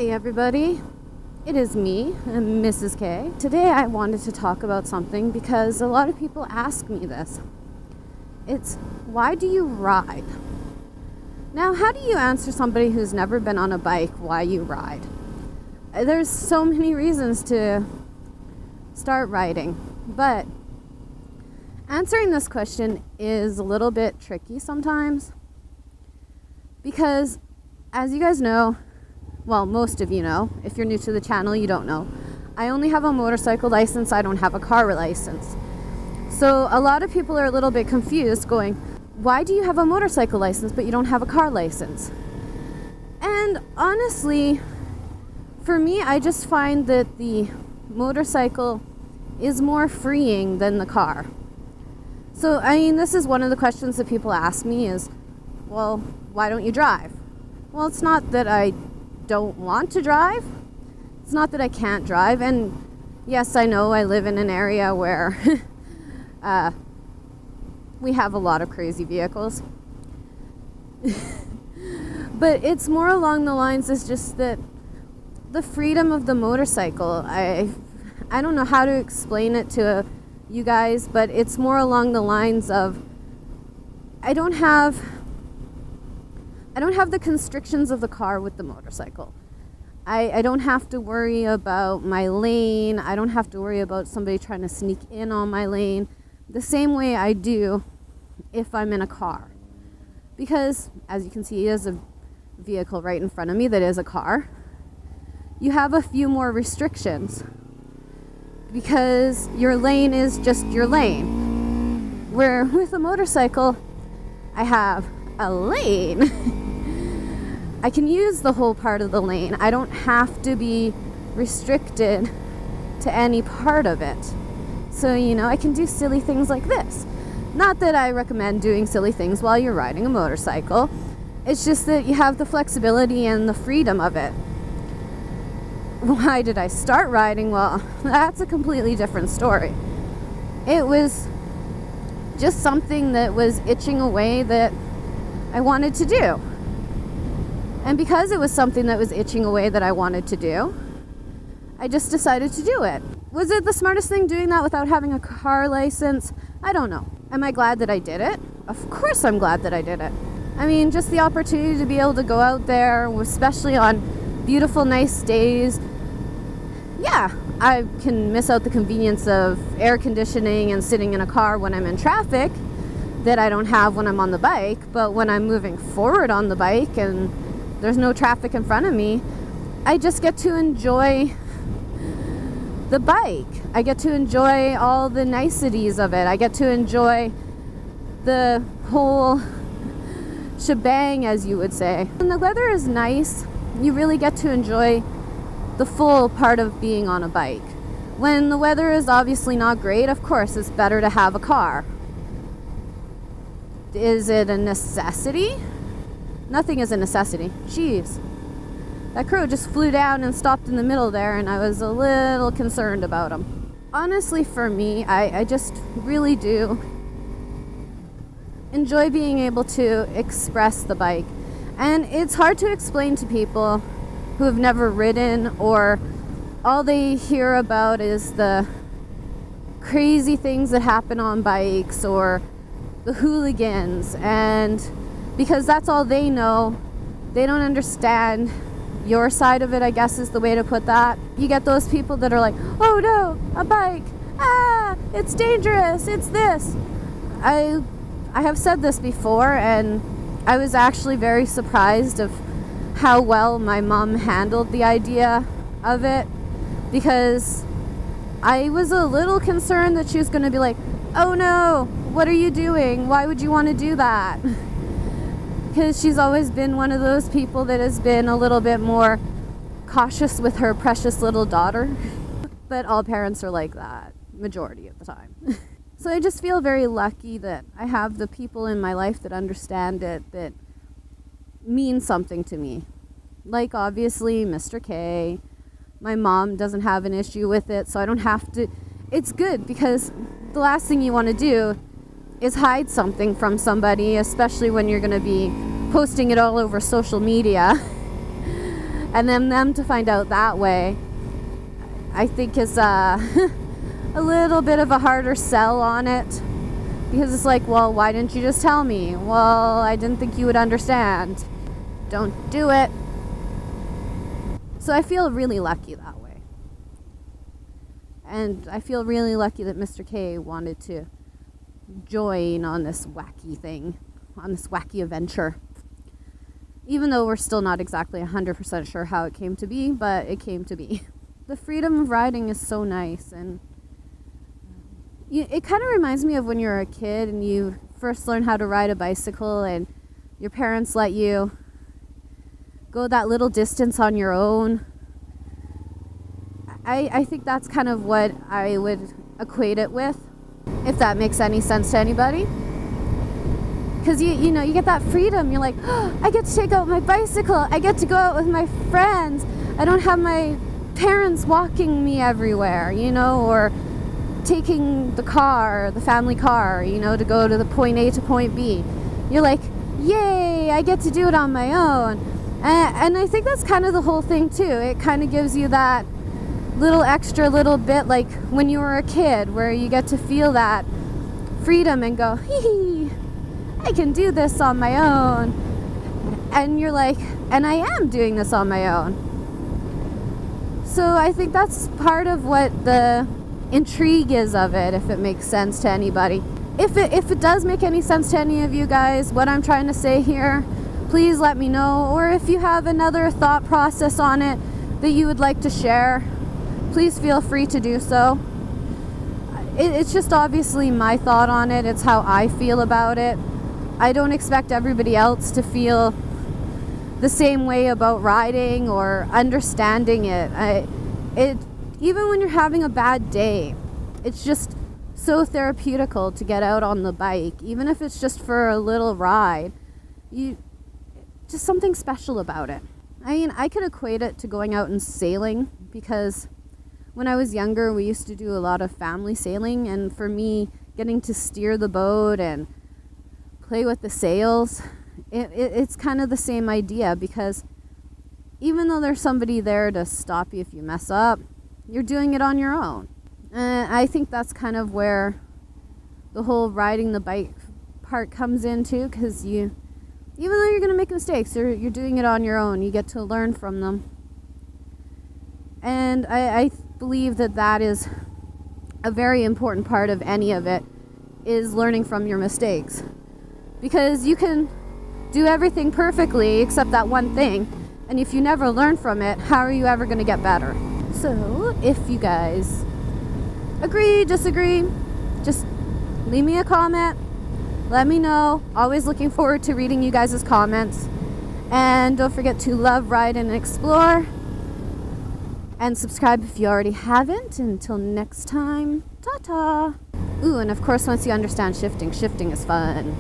Hi everybody, it is me, Mrs. K. Today I wanted to talk about something because a lot of people ask me this. It's, why do you ride? Now, how do you answer somebody who's never been on a bike why you ride? There's so many reasons to start riding, but answering this question is a little bit tricky sometimes because, as you guys know, well, most of you know, if you're new to the channel, you don't know, I only have a motorcycle license, I don't have a car license. So a lot of people are a little bit confused going, why do you have a motorcycle license but you don't have a car license? And honestly, for me, I just find that the motorcycle is more freeing than the car. So, I mean, this is one of the questions that people ask me is, well, why don't you drive? Well, it's not that I don't want to drive. It's not that I can't drive. And yes, I know I live in an area where we have a lot of crazy vehicles. But it's more along the lines is just that the freedom of the motorcycle. I don't know how to explain it to you guys, but it's more along the lines of I don't have the constrictions of the car with the motorcycle. I don't have to worry about my lane. I don't have to worry about somebody trying to sneak in on my lane the same way I do if I'm in a car. Because, as you can see, there's a vehicle right in front of me that is a car. You have a few more restrictions because your lane is just your lane. Where with a motorcycle, I have a lane. I can use the whole part of the lane. I don't have to be restricted to any part of it. So, I can do silly things like this. Not that I recommend doing silly things while you're riding a motorcycle. It's just that you have the flexibility and the freedom of it. Why did I start riding? Well, that's a completely different story. It was just something that was itching away that I wanted to do. And because it was something that was itching away that I wanted to do, I just decided to do it. Was it the smartest thing doing that without having a car license? I don't know. Am I glad that I did it? Of course I'm glad that I did it. I mean, just the opportunity to be able to go out there, especially on beautiful, nice days. Yeah, I can miss out the convenience of air conditioning and sitting in a car when I'm in traffic that I don't have when I'm on the bike, but when I'm moving forward on the bike and there's no traffic in front of me, I just get to enjoy the bike. I get to enjoy all the niceties of it. I get to enjoy the whole shebang, as you would say. When the weather is nice, you really get to enjoy the full part of being on a bike. When the weather is obviously not great, of course, it's better to have a car. Is it a necessity? Nothing is a necessity. Jeez. That crow just flew down and stopped in the middle there, and I was a little concerned about him. Honestly, for me, I just really do enjoy being able to express the bike. And it's hard to explain to people who have never ridden, or all they hear about is the crazy things that happen on bikes or the hooligans, and because that's all they know, they don't understand your side of it, I guess is the way to put that. You get those people that are like, oh no, a bike, it's dangerous, it's this. I have said this before, and I was actually very surprised of how well my mom handled the idea of it, because I was a little concerned that she was going to be like, oh no, what are you doing? Why would you want to do that? Because she's always been one of those people that has been a little bit more cautious with her precious little daughter. But all parents are like that, majority of the time. So I just feel very lucky that I have the people in my life that understand it, that mean something to me. Like, obviously, Mr. K. My mom doesn't have an issue with it, so I don't have to. It's good, because the last thing you want to do is hide something from somebody, especially when you're going to be posting it all over social media. and then them to find out that way, I think is a little bit of a harder sell on it. Because it's like, well, why didn't you just tell me? Well, I didn't think you would understand. Don't do it. So I feel really lucky that way. And I feel really lucky that Mr. K wanted to join on this wacky thing, on this wacky adventure. Even though we're still not exactly 100% sure how it came to be, but it came to be. The freedom of riding is so nice, and it kind of reminds me of when you're a kid and you first learn how to ride a bicycle and your parents let you go that little distance on your own. I think that's kind of what I would equate it with, if that makes any sense to anybody. Because you know, you get that freedom. You're like, oh, I get to take out my bicycle. I get to go out with my friends. I don't have my parents walking me everywhere, you know, or taking the car, the family car, you know, to go to the point A to point B. You're like, yay, I get to do it on my own. And I think that's kind of the whole thing too. It kind of gives you that little extra little bit like when you were a kid, where you get to feel that freedom and go, hee, I can do this on my own. And you're like, and I am doing this on my own. So I think that's part of what the intrigue is of it, if it makes sense to anybody. If it does make any sense to any of you guys, what I'm trying to say here, please let me know. Or if you have another thought process on it that you would like to share, please feel free to do so. It's just obviously my thought on it. It's how I feel about it. I don't expect everybody else to feel the same way about riding or understanding it. Even when you're having a bad day, it's just so therapeutical to get out on the bike, even if it's just for a little ride. Just something special about it. I mean, I could equate it to going out and sailing, because when I was younger, we used to do a lot of family sailing, and for me, getting to steer the boat and play with the sails, it's kind of the same idea, because even though there's somebody there to stop you if you mess up, you're doing it on your own. And I think that's kind of where the whole riding the bike part comes in too, because even though you're going to make mistakes, you're doing it on your own. You get to learn from them. And I believe that is a very important part of any of it, is learning from your mistakes. Because you can do everything perfectly except that one thing, and if you never learn from it, how are you ever going to get better? So, if you guys agree, disagree, just leave me a comment. Let me know. Always looking forward to reading you guys' comments. And don't forget to love, ride, and explore. And subscribe if you already haven't. Until next time, ta-ta. Ooh, and of course, once you understand shifting is fun.